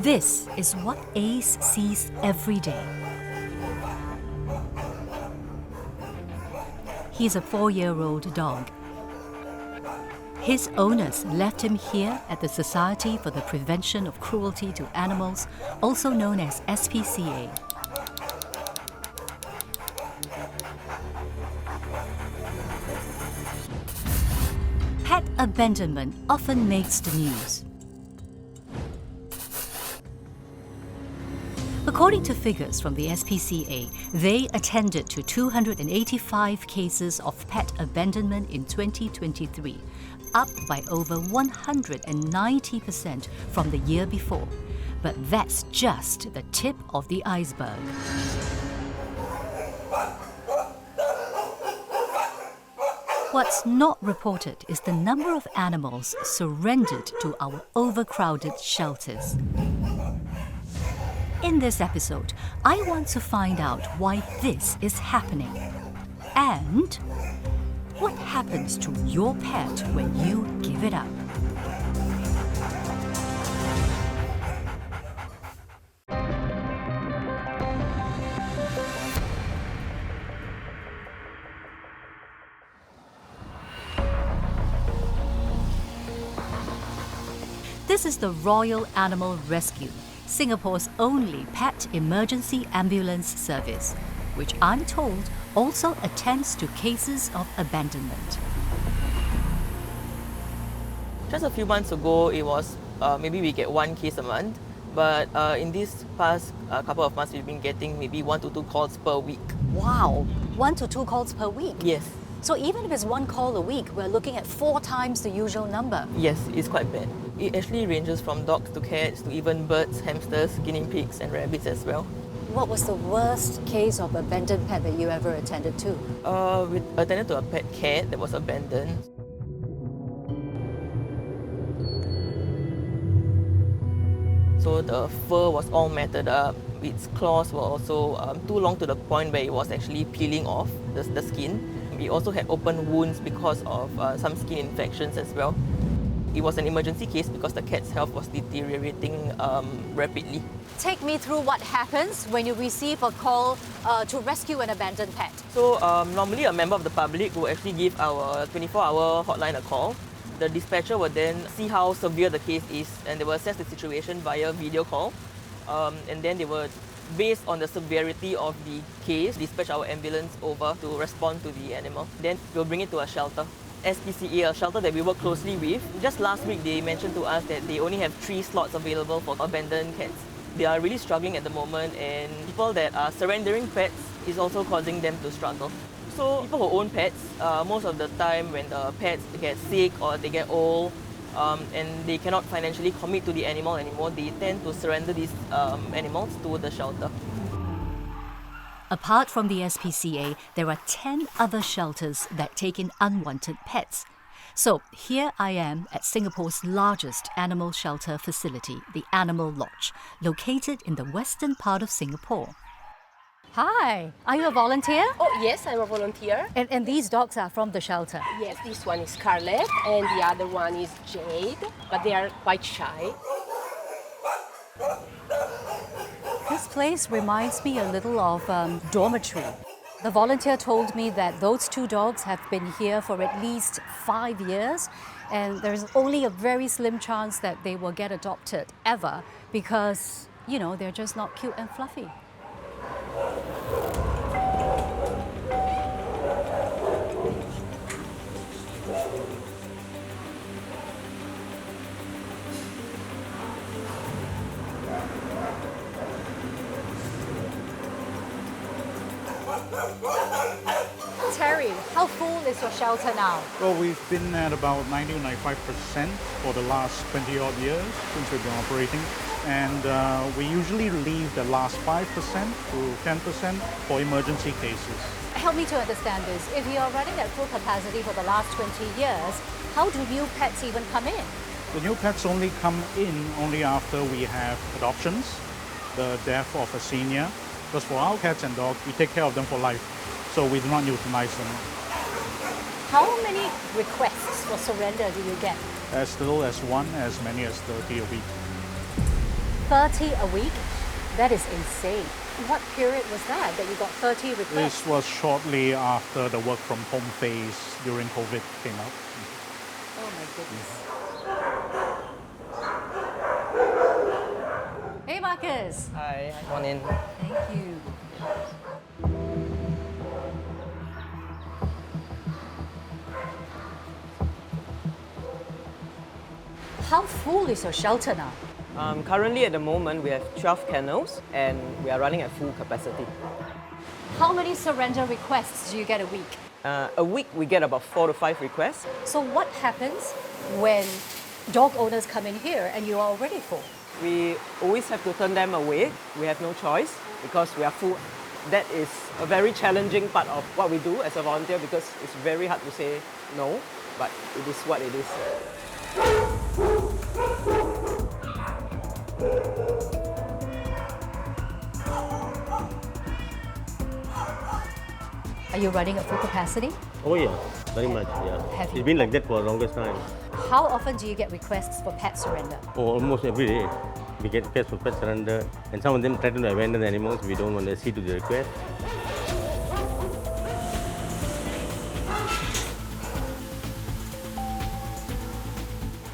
This is what Ace sees every day. He's a 4-year-old dog. His owners left him here at the Society for the Prevention of Cruelty to Animals, also known as SPCA. Pet abandonment often makes the news. According to figures from the SPCA, they attended to 285 cases of pet abandonment in 2023, up by over 190% from the year before. But that's just the tip of the iceberg. What's not reported is the number of animals surrendered to our overcrowded shelters. In this episode, I want to find out why this is happening and what happens to your pet when you give it up. This is the Royal Animal Rescue, Singapore's only pet emergency ambulance service, which I'm told also attends to cases of abandonment. Just a few months ago, it was maybe we get one case a month, but in these past couple of months, we've been getting maybe 1 to 2 calls per week. Wow, 1 to 2 calls per week? Yes. So even if it's 1 call a week, we're looking at 4 times the usual number. Yes, it's quite bad. It actually ranges from dogs to cats to even birds, hamsters, guinea pigs and rabbits as well. What was the worst case of abandoned pet that you ever attended to? We attended to a pet cat that was abandoned. So the fur was all matted up. Its claws were also too long to the point where it was actually peeling off the skin. We also had open wounds because of some skin infections as well. It was an emergency case because the cat's health was deteriorating rapidly. Take me through what happens when you receive a call to rescue an abandoned pet. So normally a member of the public will actually give our 24-hour hotline a call. The dispatcher will then see how severe the case is and they will assess the situation via video call. And then they will, based on the severity of the case, dispatch our ambulance over to respond to the animal. Then we'll bring it to a shelter. SPCA, a shelter that we work closely with. Just last week, they mentioned to us that they only have 3 slots available for abandoned cats. They are really struggling at the moment, and people that are surrendering pets is also causing them to struggle. So people who own pets, most of the time when the pets get sick or they get old, and they cannot financially commit to the animal anymore, they tend to surrender these animals to the shelter. Apart from the SPCA, there are 10 other shelters that take in unwanted pets. So here I am at Singapore's largest animal shelter facility, the Animal Lodge, located in the western part of Singapore. Hi, are you a volunteer? Oh, yes, I'm a volunteer. And these dogs are from the shelter? Yes, this one is Scarlett and the other one is Jade, but they are quite shy. This place reminds me a little of dormitory. The volunteer told me that those 2 dogs have been here for at least 5 years, and there's only a very slim chance that they will get adopted ever because, they're just not cute and fluffy. Terry, how full is your shelter now? Well, we've been at about 90 to 95% for the last 20-odd years since we've been operating. And we usually leave the last 5% to 10% for emergency cases. Help me to understand this. If you're running at full capacity for the last 20 years, how do new pets even come in? The new pets only come in only after we have adoptions, the death of a senior. Because for our cats and dogs, we take care of them for life, so we do not euthanize them. How many requests for surrender do you get? As little as 1, as many as 30 a week. 30 a week? That is insane. What period was that you got 30 requests? This was shortly after the work from home phase during COVID came out. Oh my goodness. Hey Marcus. Hi, come on in. Thank you. How full is your shelter now? Currently, at the moment, we have 12 kennels and we are running at full capacity. How many surrender requests do you get a week? A week, we get about 4 to 5 requests. So what happens when dog owners come in here and you are already full? We always have to turn them away. We have no choice because we are full. That is a very challenging part of what we do as a volunteer because it's very hard to say no, but it is what it is. Are you running at full capacity? Oh yeah, very much, yeah. Have you- It's been like that for the longest time. How often do you get requests for pet surrender? Oh, almost every day. We get requests for pet surrender, and some of them threaten to abandon the animals. We don't want to accede to the request.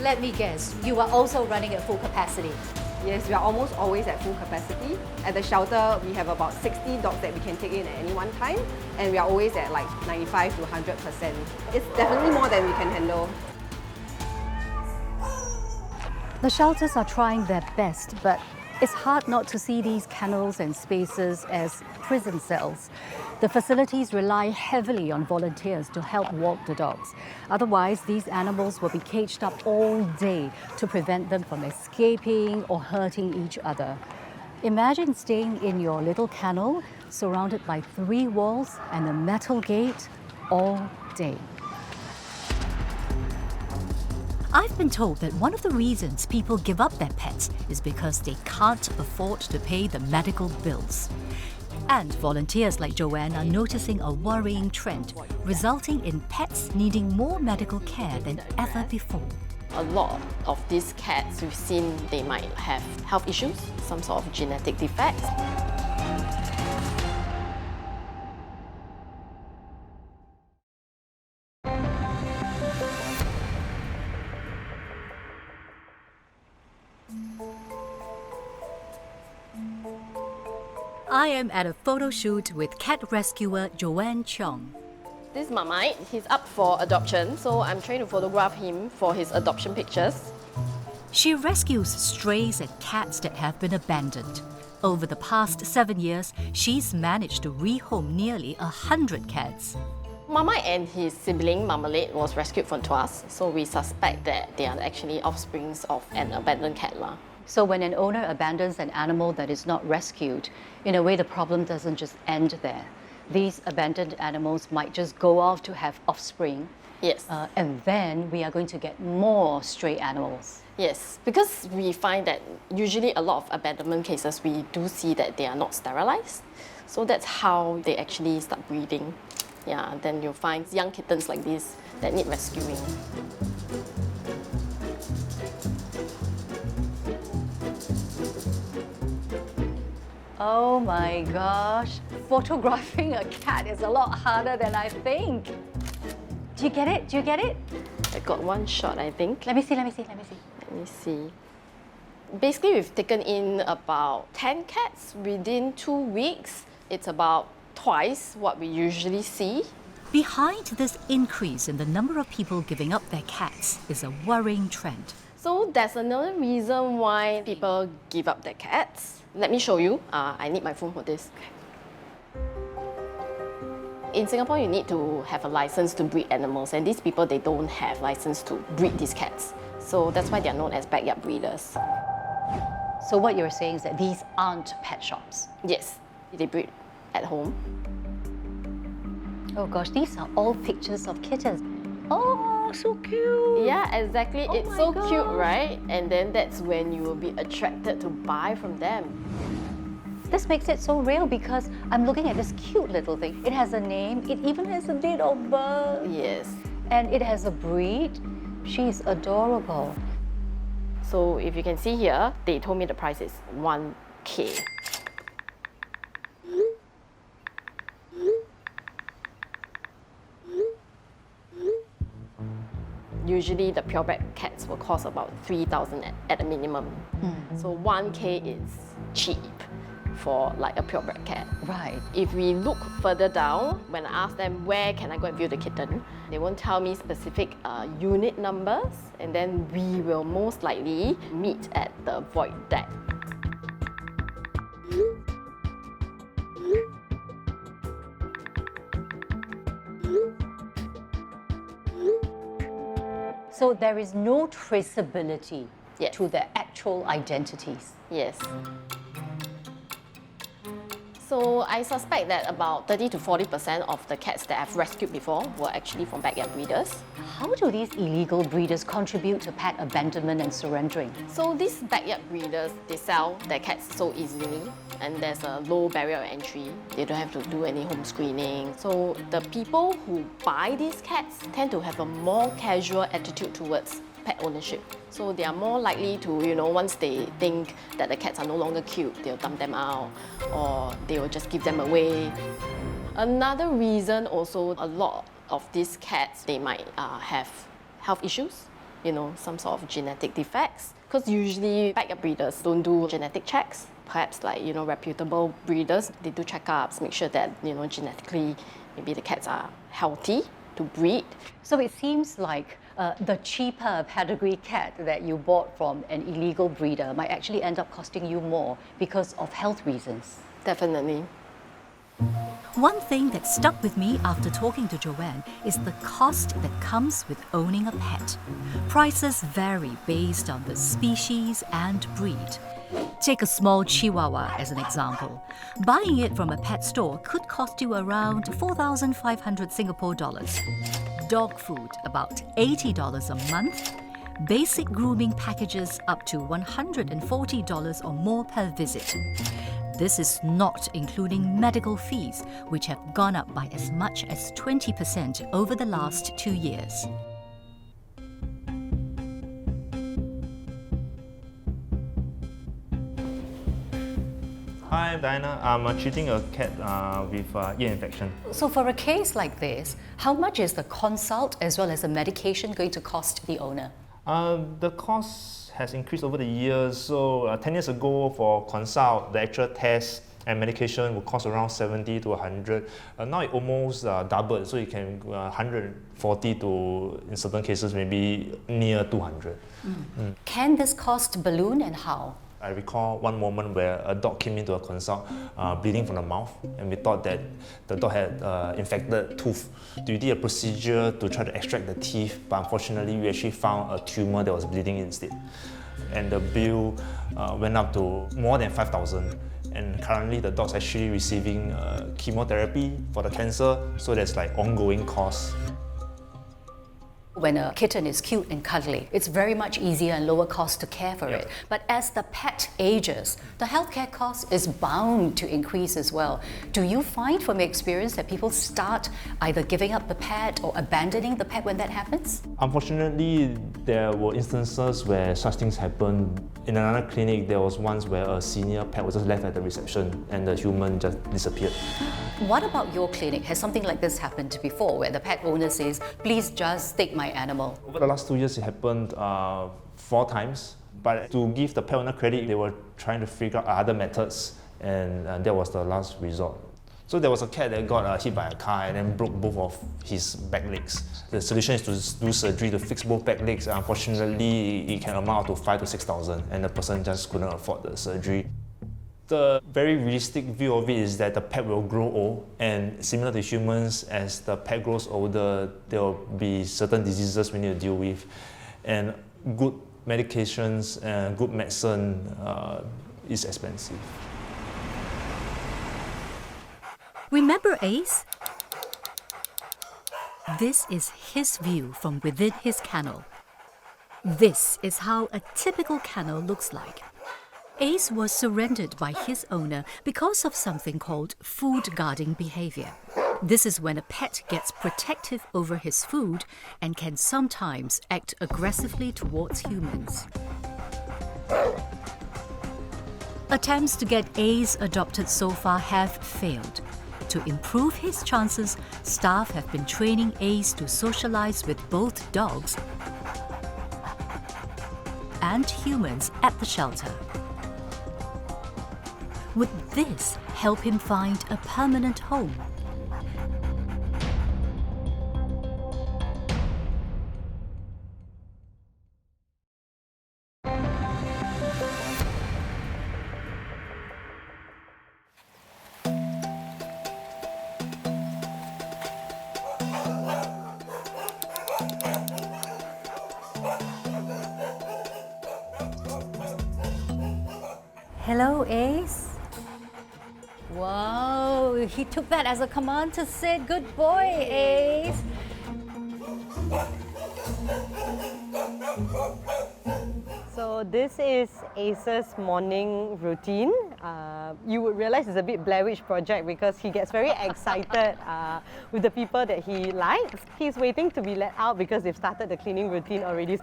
Let me guess, you are also running at full capacity. Yes, we are almost always at full capacity. At the shelter, we have about 60 dogs that we can take in at any one time, and we are always at like 95 to 100%. It's definitely more than we can handle. The shelters are trying their best, but it's hard not to see these kennels and spaces as prison cells. The facilities rely heavily on volunteers to help walk the dogs. Otherwise, these animals will be caged up all day to prevent them from escaping or hurting each other. Imagine staying in your little kennel, surrounded by 3 walls and a metal gate all day. I've been told that one of the reasons people give up their pets is because they can't afford to pay the medical bills. And volunteers like Joanne are noticing a worrying trend, resulting in pets needing more medical care than ever before. A lot of these cats we've seen, they might have health issues, some sort of genetic defects. I am at a photo shoot with cat rescuer Joanne Chong. This is Marmite, he's up for adoption, so I'm trying to photograph him for his adoption pictures. She rescues strays and cats that have been abandoned. Over the past 7 years, she's managed to rehome nearly 100 cats. Marmite and his sibling Marmalade was rescued from Tuas, so we suspect that they are actually offsprings of an abandoned cat. So when an owner abandons an animal that is not rescued, in a way the problem doesn't just end there. These abandoned animals might just go off to have offspring. Yes. And then we are going to get more stray animals. Yes, because we find that usually a lot of abandonment cases, we do see that they are not sterilized. So that's how they actually start breeding. Yeah, then you'll find young kittens like this that need rescuing. Oh my gosh, photographing a cat is a lot harder than I think. Do you get it? Do you get it? I got one shot, I think. Let me see, let me see, let me see. Let me see. Basically, we've taken in about 10 cats within 2 weeks. It's about twice what we usually see. Behind this increase in the number of people giving up their cats is a worrying trend. So that's another reason why people give up their cats. Let me show you. I need my phone for this. In Singapore, you need to have a license to breed animals, and these people, they don't have license to breed these cats. So that's why they are known as backyard breeders. So what you're saying is that these aren't pet shops? Yes, they breed at home. Oh gosh, these are all pictures of kittens. Oh, so cute. Yeah, exactly. Oh It's my so cute, gosh. right? And then that's when you will be attracted to buy from them. This makes it so real because I'm looking at this cute little thing. It has a name, it even has a date of birth, Yes. and it has a breed. She's adorable. So if you can see here, they told me the price is 1K. Usually the purebred cats will cost about 3,000 at a minimum. So 1K is cheap for like a purebred cat. Right. If we look further down, when I ask them where can I go and view the kitten, they won't tell me specific unit numbers, and then we will most likely meet at the void deck. So there is no traceability Yes. to their actual identities. Yes. So I suspect that about 30 to 40% of the cats that I've rescued before were actually from backyard breeders. How do these illegal breeders contribute to pet abandonment and surrendering? So these backyard breeders, they sell their cats so easily, and there's a low barrier of entry. They don't have to do any home screening. So the people who buy these cats tend to have a more casual attitude towards pet ownership. So they are more likely to, once they think that the cats are no longer cute, they'll dump them out, or they will just give them away. Another reason also, a lot of these cats, they might have health issues, some sort of genetic defects. Because usually backyard breeders don't do genetic checks. Perhaps reputable breeders, they do checkups, make sure that, genetically, maybe the cats are healthy to breed. So it seems like the cheaper pedigree cat that you bought from an illegal breeder might actually end up costing you more because of health reasons. Definitely. One thing that stuck with me after talking to Joanne is the cost that comes with owning a pet. Prices vary based on the species and breed. Take a small Chihuahua as an example. Buying it from a pet store could cost you around 4,500 Singapore dollars. Dog food, about $80 a month. Basic grooming packages up to $140 or more per visit. This is not including medical fees, which have gone up by as much as 20% over the last 2 years. Hi, Diana. I'm treating a cat with ear infection. So for a case like this, how much is the consult as well as the medication going to cost the owner? The cost has increased over the years. So 10 years ago, for consult, the actual test and medication would cost around 70 to 100. Now it almost doubled, so it can 140 to, in certain cases, maybe near 200. Can this cost balloon, and how? I recall one moment where a dog came into a consult bleeding from the mouth, and we thought that the dog had infected tooth. We did a procedure to try to extract the teeth, but unfortunately we actually found a tumor that was bleeding instead. And the bill went up to more than 5,000. And currently the dog's actually receiving chemotherapy for the cancer, so there's like ongoing costs. When a kitten is cute and cuddly, it's very much easier and lower cost to care for it. But as the pet ages, the healthcare cost is bound to increase as well. Do you find from your experience that people start either giving up the pet or abandoning the pet when that happens? Unfortunately, there were instances where such things happen. In another clinic, there was once where a senior pet was just left at the reception and the human just disappeared. What about your clinic? Has something like this happened before, where the pet owner says, please just take my animal? Over the last 2 years, it happened 4 times. But to give the pet owner credit, they were trying to figure out other methods, and that was the last resort. So there was a cat that got hit by a car and then broke both of his back legs. The solution is to do surgery to fix both back legs. Unfortunately, it can amount to 5,000 to 6,000, and the person just couldn't afford the surgery. The very realistic view of it is that the pet will grow old, and similar to humans, as the pet grows older, there will be certain diseases we need to deal with, and good medications and good medicine is expensive. Remember Ace? This is his view from within his kennel. This is how a typical kennel looks like. Ace was surrendered by his owner because of something called food guarding behavior. This is when a pet gets protective over his food and can sometimes act aggressively towards humans. Attempts to get Ace adopted so far have failed. To improve his chances, staff have been training Ace to socialize with both dogs and humans at the shelter. Would this help him find a permanent home? Hello, Ace. Wow, he took that as a command to sit. Good boy, Ace. So this is Ace's morning routine. You would realize it's a bit Blair Witch Project because he gets very excited with the people that he likes. He's waiting to be let out because they've started the cleaning routine already.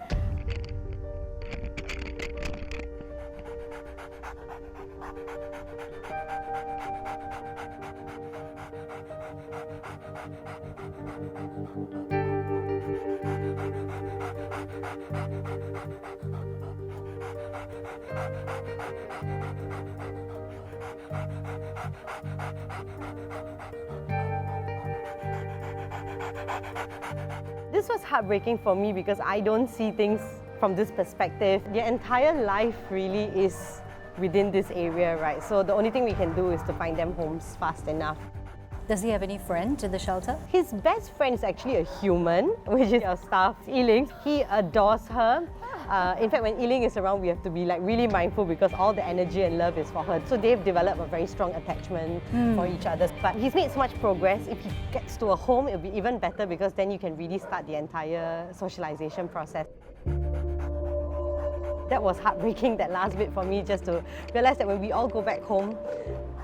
This was heartbreaking for me because I don't see things from this perspective. Their entire life really is within this area, right? So the only thing we can do is to find them homes fast enough. Does he have any friends in the shelter? His best friend is actually a human, which is our staff, Eiling. He adores her. In fact, when Eiling is around, we have to be really mindful because all the energy and love is for her. So they've developed a very strong attachment for each other. But he's made so much progress. If he gets to a home, it'll be even better because then you can really start the entire socialization process. That was heartbreaking, that last bit for me, just to realize that when we all go back home,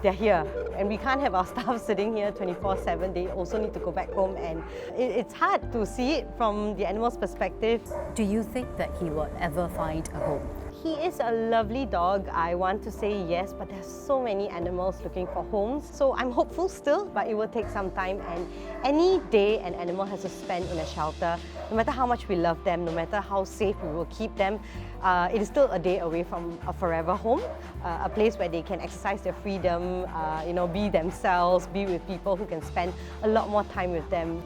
they're here. And we can't have our staff sitting here 24/7. They also need to go back home. And it's hard to see it from the animal's perspective. Do you think that he will ever find a home? He is a lovely dog. I want to say yes, but there's so many animals looking for homes. So I'm hopeful still, but it will take some time. And any day an animal has to spend in a shelter, no matter how much we love them, no matter how safe we will keep them, it is still a day away from a forever home, a place where they can exercise their freedom, be themselves, be with people who can spend a lot more time with them.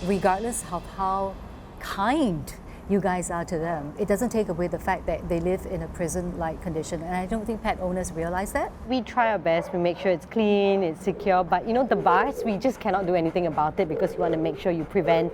Regardless of how kind you guys are to them, it doesn't take away the fact that they live in a prison-like condition, and I don't think pet owners realize that. We try our best, we make sure it's clean, it's secure, but the bars, we just cannot do anything about it because you want to make sure you prevent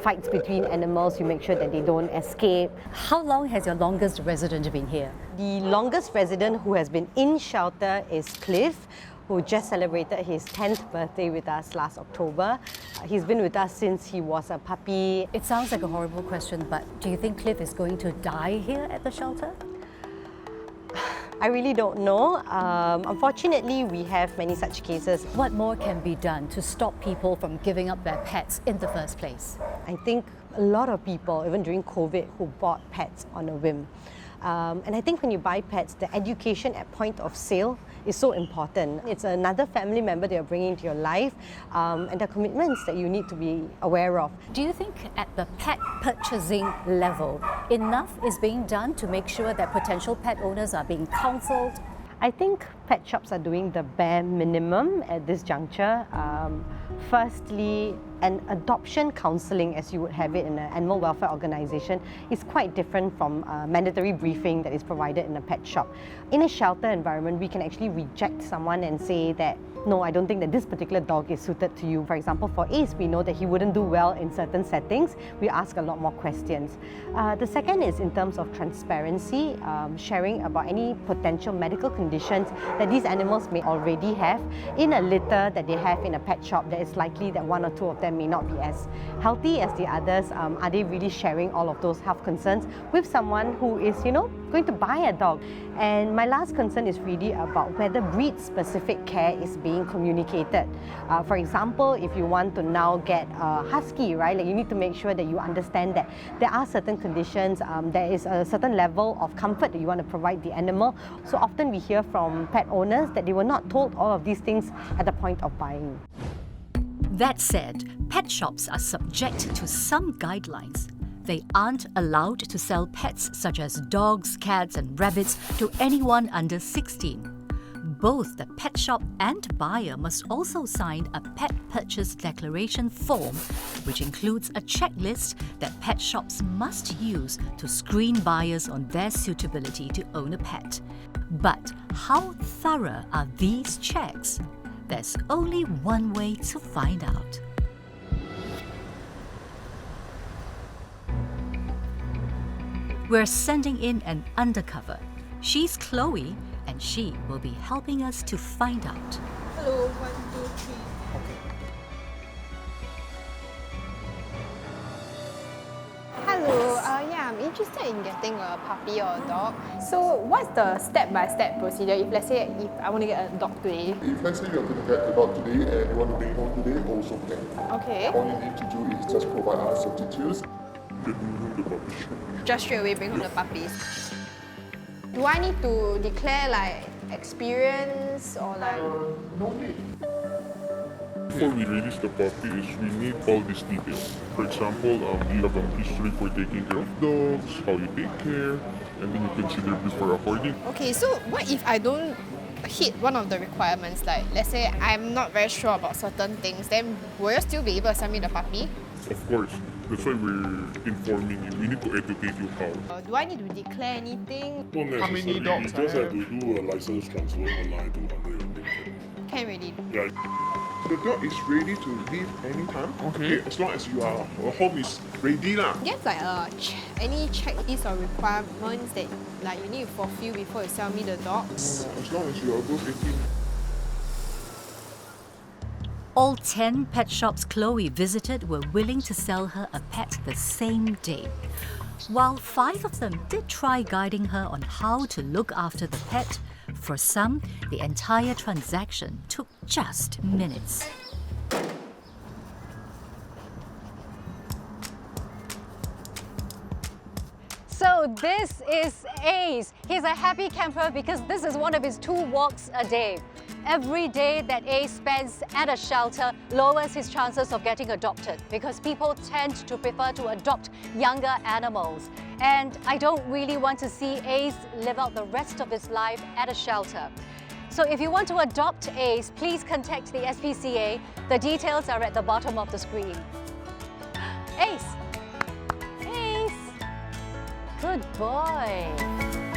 fights between animals, you make sure that they don't escape. How long has your longest resident been here? The longest resident who has been in shelter is Cliff, who just celebrated his 10th birthday with us last October. He's been with us since he was a puppy. It sounds like a horrible question, but do you think Cliff is going to die here at the shelter? I really don't know. Unfortunately, we have many such cases. What more can be done to stop people from giving up their pets in the first place? I think a lot of people, even during COVID, who bought pets on a whim. And I think when you buy pets, the education at point of sale is so important. It's another family member that you're bringing into your life, and the commitments that you need to be aware of. Do you think at the pet purchasing level, enough is being done to make sure that potential pet owners are being counseled? I think pet shops are doing the bare minimum at this juncture. Firstly, an adoption counselling, as you would have it in an animal welfare organisation, is quite different from a mandatory briefing that is provided in a pet shop. In a shelter environment, we can actually reject someone and say that, no, I don't think that this particular dog is suited to you. For example, for Ace, we know that he wouldn't do well in certain settings. We ask a lot more questions. The second is in terms of transparency, sharing about any potential medical conditions that these animals may already have in a litter that they have in a pet shop, that it's likely that one or two of them may not be as healthy as the others. Are they really sharing all of those health concerns with someone who is, going to buy a dog? And my last concern is really about whether breed-specific care is being communicated. For example, if you want to now get a husky, right, like you need to make sure that you understand that there are certain conditions, there is a certain level of comfort that you want to provide the animal. So often we hear from pet owners that they were not told all of these things at the point of buying. That said, pet shops are subject to some guidelines. They aren't allowed to sell pets such as dogs, cats and rabbits to anyone under 16. Both the pet shop and buyer must also sign a pet purchase declaration form, which includes a checklist that pet shops must use to screen buyers on their suitability to own a pet. But how thorough are these checks? There's only one way to find out. We're sending in an undercover. She's Chloe, and she will be helping us to find out. Hello, 1, 2, 3. Hello, yeah, I'm interested in getting a puppy or a dog. So what's the step-by-step procedure if let's say if I want to get a dog today? If let's say you're going to get the dog today and you want to bring it home today, also can. Okay. All you need to do is just provide us some details. Then bring home the puppy. Just straight away bring home the puppies. Do I need to declare like experience or like... No need. Before we release the puppy, we need all these details. For example, do you have a history for taking care of dogs, how you take care, and then you consider before affording. Okay, so what if I don't hit one of the requirements? Like, let's say I'm not very sure about certain things, then will you still be able to send me the puppy? Of course. That's why we're informing you. We need to educate you how. Do I need to declare anything? Not necessarily. How many dogs? You just have to do a license transfer online to under your name. Can really. Yeah. The dog is ready to leave anytime. Okay. As long as your home is ready lah. Do you have like any checklist or requirements that like you need to fulfill before you sell me the dog? As long as you are above 18. All 10 pet shops Chloe visited were willing to sell her a pet the same day. While 5 of them did try guiding her on how to look after the pet, for some, the entire transaction took just minutes. So this is Ace. He's a happy camper because this is one of his 2 walks a day. Every day that Ace spends at a shelter lowers his chances of getting adopted because people tend to prefer to adopt younger animals. And I don't really want to see Ace live out the rest of his life at a shelter. So if you want to adopt Ace, please contact the SPCA. The details are at the bottom of the screen. Ace! Ace! Good boy!